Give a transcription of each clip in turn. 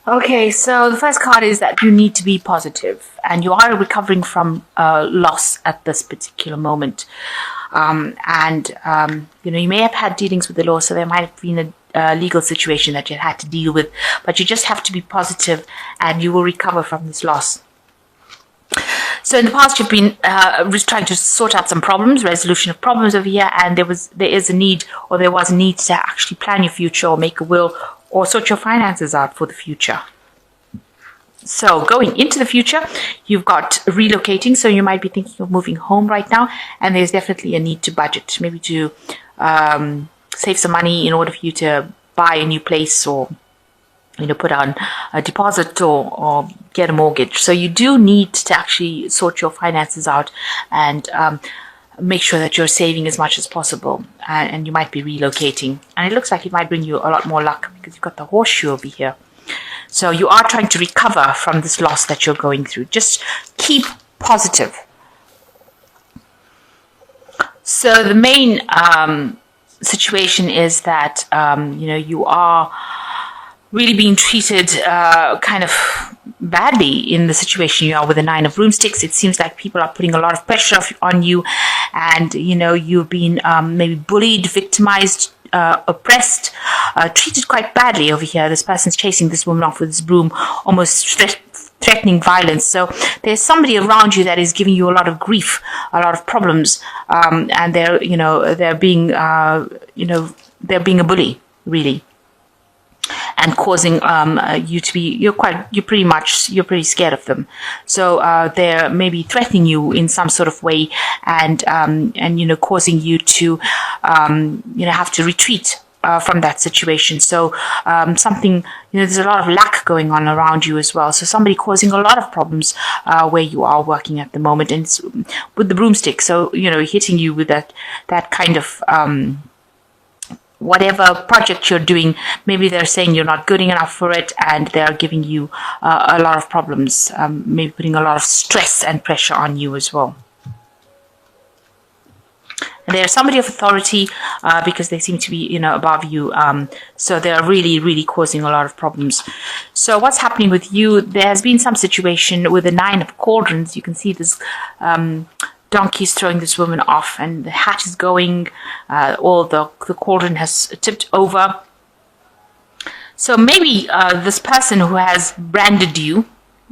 Okay, so the first card is that you need to be positive, and you are recovering from loss at this particular moment. You may have had dealings with the law, so there might have been a legal situation that you had to deal with, but you just have to be positive, and you will recover from this loss. So in the past, you've been trying to sort out some problems, resolution of problems over here, and there was a need to actually plan your future or make a will or sort your finances out for the future. So going into the future, you've got relocating, so you might be thinking of moving home right now, and there's definitely a need to budget, maybe to save some money in order for you to buy a new place or put on a deposit or get a mortgage. So you do need to actually sort your finances out and make sure that you're saving as much as possible. And you might be relocating. And it looks like it might bring you a lot more luck because you've got the horseshoe over here. So you are trying to recover from this loss that you're going through. Just keep positive. So the main situation is that, you are really being treated kind of badly in the situation you are with the Nine of Broomsticks. It seems like people are putting a lot of pressure on you, and you've been maybe bullied, victimized, oppressed, treated quite badly over here. This person's chasing this woman off with this broom, almost threatening violence. So there's somebody around you that is giving you a lot of grief, a lot of problems, and they're being a bully, really, and causing you to be you're pretty scared of them. So they're maybe threatening you in some sort of way, and causing you to have to retreat from that situation. So something, there's a lot of lack going on around you as well. So somebody causing a lot of problems where you are working at the moment, and it's with the broomstick. So hitting you with that kind of whatever project you're doing. Maybe they're saying you're not good enough for it, and they're giving you a lot of problems, maybe putting a lot of stress and pressure on you as well. And they're somebody of authority because they seem to be, above you. So they're really, really causing a lot of problems. So what's happening with you? There has been some situation with the Nine of Cauldrons. You can see this donkey's throwing this woman off, and the hat is going, all the cauldron has tipped over. So maybe this person who has branded you,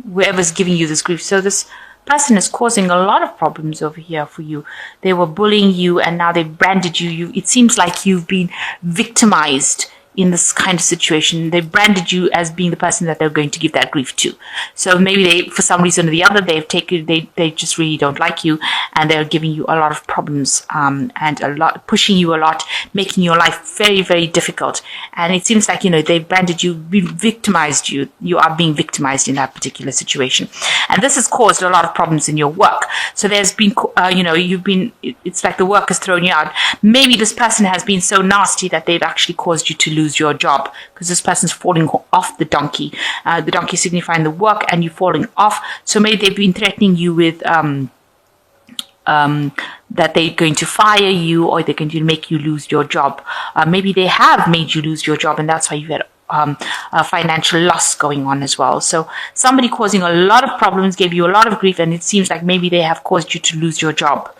whoever's giving you this grief, so this person is causing a lot of problems over here for you. They were bullying you, and now they've branded you. It seems like you've been victimized in this kind of situation. They branded you as being the person that they're going to give that grief to. So maybe they, for some reason or the other, they just really don't like you, and they're giving you a lot of problems, and pushing you a lot, making your life very, very difficult. And it seems like, they've branded you, victimized you. You are being victimized in that particular situation. And this has caused a lot of problems in your work. So there's been, it's like the work has thrown you out. Maybe this person has been so nasty that they've actually caused you to lose your job, because this person's falling off the donkey. The donkey signifying the work, and you falling off. So maybe they've been threatening you with that they're going to fire you, or they're going to make you lose your job. Maybe they have made you lose your job, and that's why you've had a financial loss going on as well. So somebody causing a lot of problems, gave you a lot of grief, and it seems like maybe they have caused you to lose your job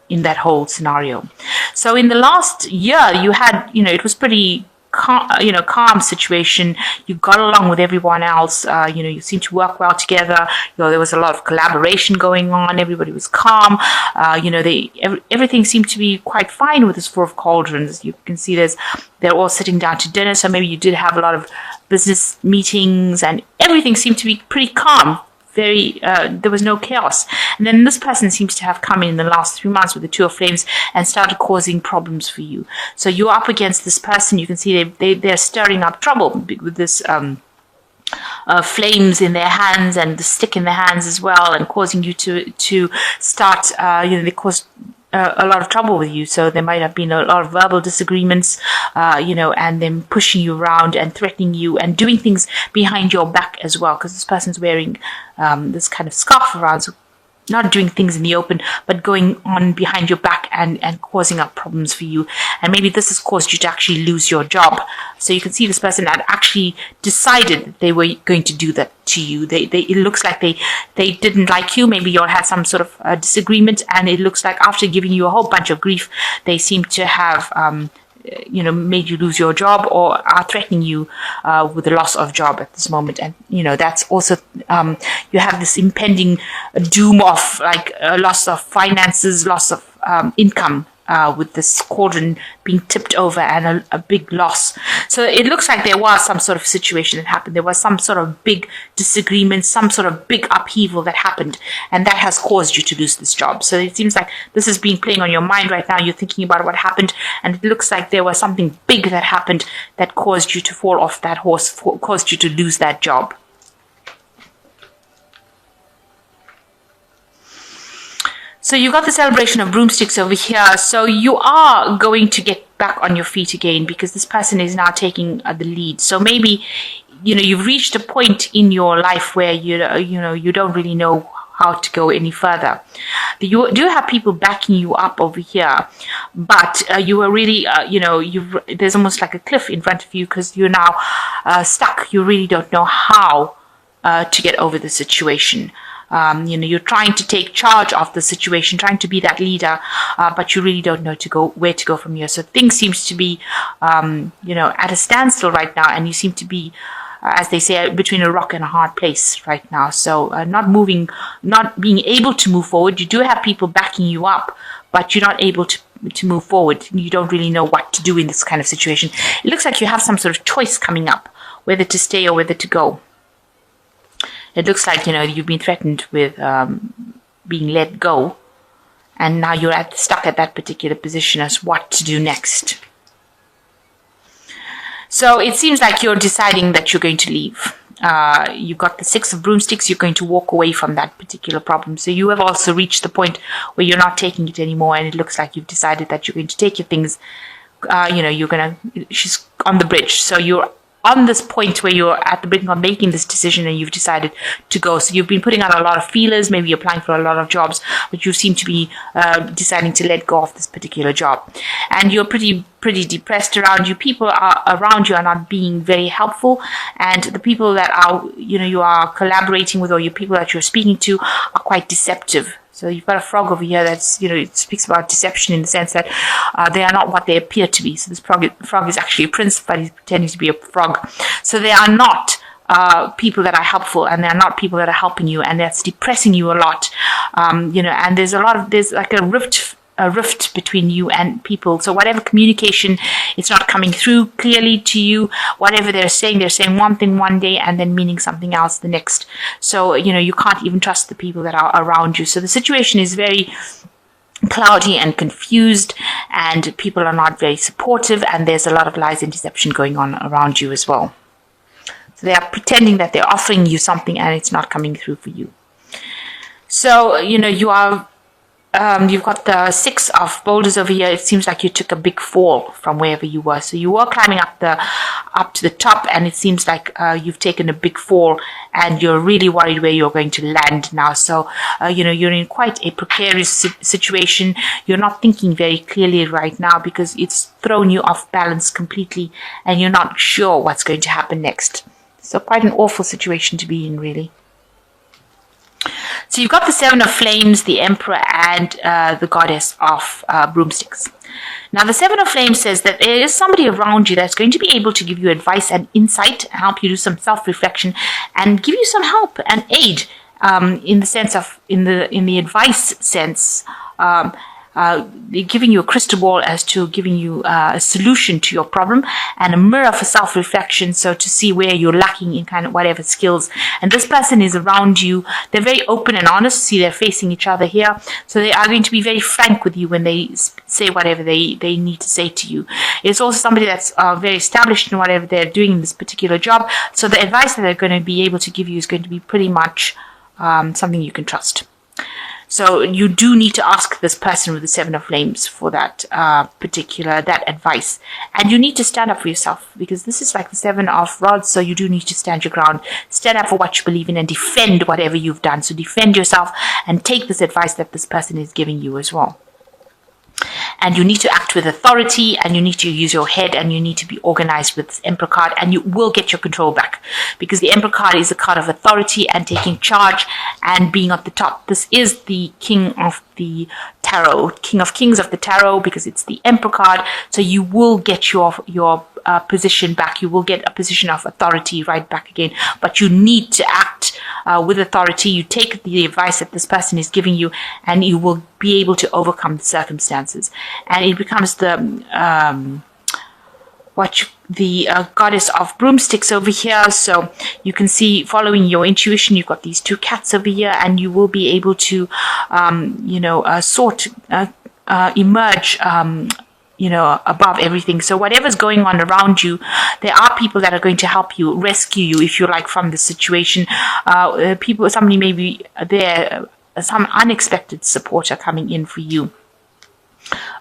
in that whole scenario. So in the last year, you had, it was pretty calm situation. You got along with everyone else. You seemed to work well together. There was a lot of collaboration going on. Everybody was calm. Everything seemed to be quite fine with this Four of Cauldrons. You can see they're all sitting down to dinner. So maybe you did have a lot of business meetings, and everything seemed to be pretty calm. There was no chaos. And then this person seems to have come in the last 3 months with the Two of Flames and started causing problems for you. So you're up against this person. You can see they're stirring up trouble with this flames in their hands and the stick in their hands as well, and causing you to start, they caused a lot of trouble with you. So there might have been a lot of verbal disagreements, and them pushing you around and threatening you and doing things behind your back as well, because this person's wearing this kind of scarf around. So not doing things in the open, but going on behind your back and causing up problems for you. And maybe this has caused you to actually lose your job. So you can see this person had actually decided that they were going to do that to you. It looks like they didn't like you. Maybe you all had some sort of disagreement, and it looks like after giving you a whole bunch of grief, they seem to have made you lose your job, or are threatening you with the loss of job at this moment. And that's also you have this impending doom of like a loss of finances, loss of income, with this cauldron being tipped over, and a big loss. So it looks like there was some sort of situation that happened. There was some sort of big disagreement, some sort of big upheaval that happened, and that has caused you to lose this job. So it seems like this has been playing on your mind right now. You're thinking about what happened, and it looks like there was something big that happened that caused you to fall off that horse, caused you to lose that job. So you got the celebration of broomsticks over here. So you are going to get back on your feet again, because this person is now taking the lead. So maybe, you've reached a point in your life where you don't really know how to go any further. You do have people backing you up over here, but you are really, there's almost like a cliff in front of you, because you're now stuck. You really don't know how to get over the situation. You're trying to take charge of the situation, trying to be that leader, but you really don't know where to go from here. So things seems to be, at a standstill right now, and you seem to be, as they say, between a rock and a hard place right now. So not being able to move forward. You do have people backing you up, but you're not able to move forward. You don't really know what to do in this kind of situation. It looks like you have some sort of choice coming up, whether to stay or whether to go. It looks like, you've been threatened with being let go, and now you're stuck at that particular position as what to do next. So it seems like you're deciding that you're going to leave. You've got the Six of Broomsticks. You're going to walk away from that particular problem. So you have also reached the point where you're not taking it anymore, and it looks like you've decided that you're going to take your things. She's on the bridge. So you're on this point where you're at the brink of making this decision, and you've decided to go. So you've been putting out a lot of feelers, maybe applying for a lot of jobs, but you seem to be deciding to let go of this particular job. And you're pretty depressed around you. People around you are not being very helpful, and the people that are, you are collaborating with, or your people that you're speaking to, are quite deceptive. So you've got a frog over here that's, it speaks about deception in the sense that they are not what they appear to be. So this frog is actually a prince, but he's pretending to be a frog. So they are not people that are helpful, and they're not people that are helping you, and that's depressing you a lot. And there's like a rift between you and people. So whatever communication, it's not coming through clearly to you. Whatever they're saying one thing one day and then meaning something else the next. So, you can't even trust the people that are around you. So the situation is very cloudy and confused, and people are not very supportive, and there's a lot of lies and deception going on around you as well. So they are pretending that they're offering you something, and it's not coming through for you. So, you are you've got the Six of Boulders over here. It seems like you took a big fall from wherever you were. So you were climbing up to the top, and it seems like you've taken a big fall, and you're really worried where you're going to land now. So, you're in quite a precarious situation. You're not thinking very clearly right now, because it's thrown you off balance completely, and you're not sure what's going to happen next. So quite an awful situation to be in, really. So you've got the Seven of Flames, the Emperor, and the Goddess of Broomsticks. Now, the Seven of Flames says that there is somebody around you that's going to be able to give you advice and insight, help you do some self-reflection, and give you some help and aid in the sense of in the advice sense. They're giving you a crystal ball as to giving you a solution to your problem, and a mirror for self-reflection, so to see where you're lacking in kind of whatever skills. And this person is around you. They're very open and honest. See, they're facing each other here. So they are going to be very frank with you when they say whatever they need to say to you. It's also somebody that's very established in whatever they're doing in this particular job. So the advice that they're going to be able to give you is going to be pretty much something you can trust. So you do need to ask this person with the Seven of Flames for that that advice. And you need to stand up for yourself, because this is like the Seven of Rods. So you do need to stand your ground, stand up for what you believe in, and defend whatever you've done. So defend yourself and take this advice that this person is giving you as well. And you need to act with authority, and you need to use your head, and you need to be organized with this Emperor card, and you will get your control back, because the Emperor card is a card of authority and taking charge and being at the top. This is the King of the Tarot, King of Kings of the Tarot, because it's the Emperor card. So you will get your position back. You will get a position of authority right back again, but you need to act with authority. You take the advice that this person is giving you, and you will be able to overcome the circumstances. And it becomes the goddess of broomsticks over here. So you can see, following your intuition, you've got these two cats over here, and you will be able to emerge above everything. So whatever's going on around you, there are people that are going to help you, rescue you, if you like, from the situation. Somebody may be there, some unexpected supporter coming in for you.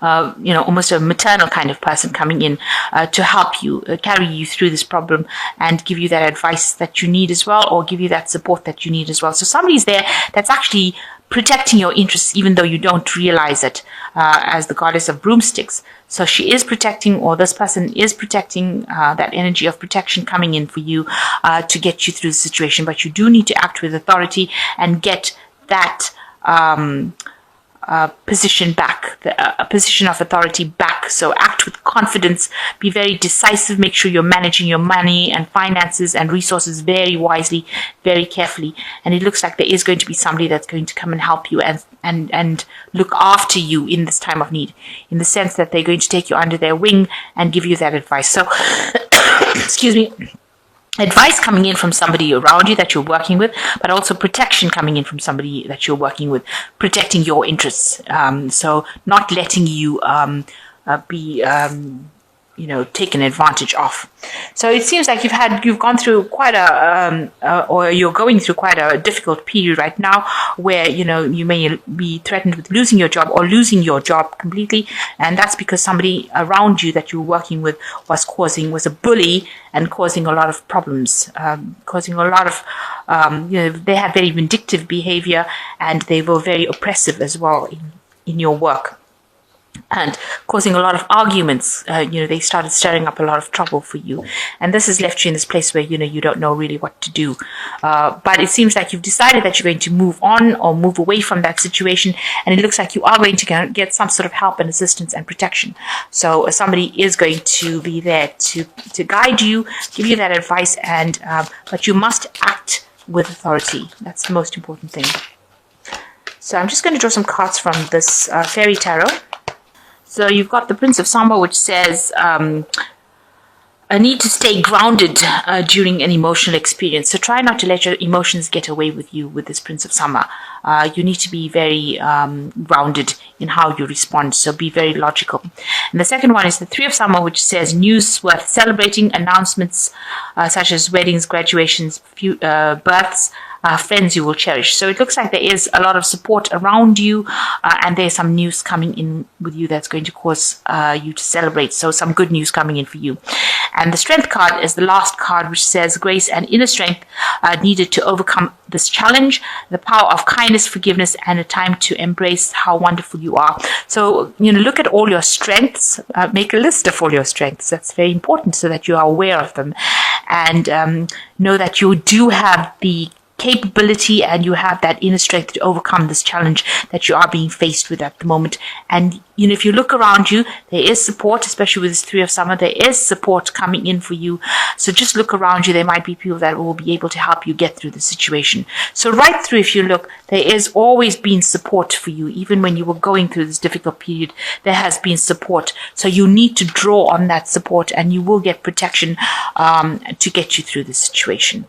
Almost a maternal kind of person coming in to help you, carry you through this problem, and give you that advice that you need as well, or give you that support that you need as well. So somebody's there that's actually protecting your interests, even though you don't realize it, as the goddess of broomsticks. So she is protecting, or this person is protecting, that energy of protection coming in for you to get you through the situation. But you do need to act with authority and get that position back, a position of authority back. So act with confidence, be very decisive, make sure you're managing your money and finances and resources very wisely, very carefully. And it looks like there is going to be somebody that's going to come and help you and look after you in this time of need, in the sense that they're going to take you under their wing and give you that advice. So, excuse me. Advice coming in from somebody around you that you're working with, but also protection coming in from somebody that you're working with, protecting your interests. So not letting you be taken advantage of. So it seems like you've gone through quite or you're going through quite a difficult period right now, where you may be threatened with losing your job, or losing your job completely, and that's because somebody around you that you're working with was a bully and causing a lot of problems, causing a lot of they had very vindictive behavior, and they were very oppressive as well in your work, and causing a lot of arguments. They started stirring up a lot of trouble for you, and this has left you in this place where you don't know really what to do. But it seems like you've decided that you're going to move on or move away from that situation, and it looks like you are going to get some sort of help and assistance and protection. So somebody is going to be there to guide you, give you that advice, and but you must act with authority. That's the most important thing. So I'm just going to draw some cards from this fairy tarot. So you've got the Prince of Samba, which says a need to stay grounded during an emotional experience. So try not to let your emotions get away with you with this Prince of Samba. You need to be very grounded in how you respond. So be very logical. And the second one is the Three of Samba, which says news worth celebrating, announcements such as weddings, graduations, births, friends you will cherish. So it looks like there is a lot of support around you, and there's some news coming in with you that's going to cause you to celebrate. So some good news coming in for you. And the Strength card is the last card, which says grace and inner strength needed to overcome this challenge, the power of kindness, forgiveness, and a time to embrace how wonderful you are. So, look at all your strengths, make a list of all your strengths. That's very important, so that you are aware of them, and know that you do have the capability and you have that inner strength to overcome this challenge that you are being faced with at the moment. And if you look around you, there is support, especially with this Three of Summer. There is support coming in for you. So just look around you. There might be people that will be able to help you get through the situation. So right through, if you look, there is always been support for you. Even when you were going through this difficult period, there has been support. So you need to draw on that support, and you will get protection to get you through the situation.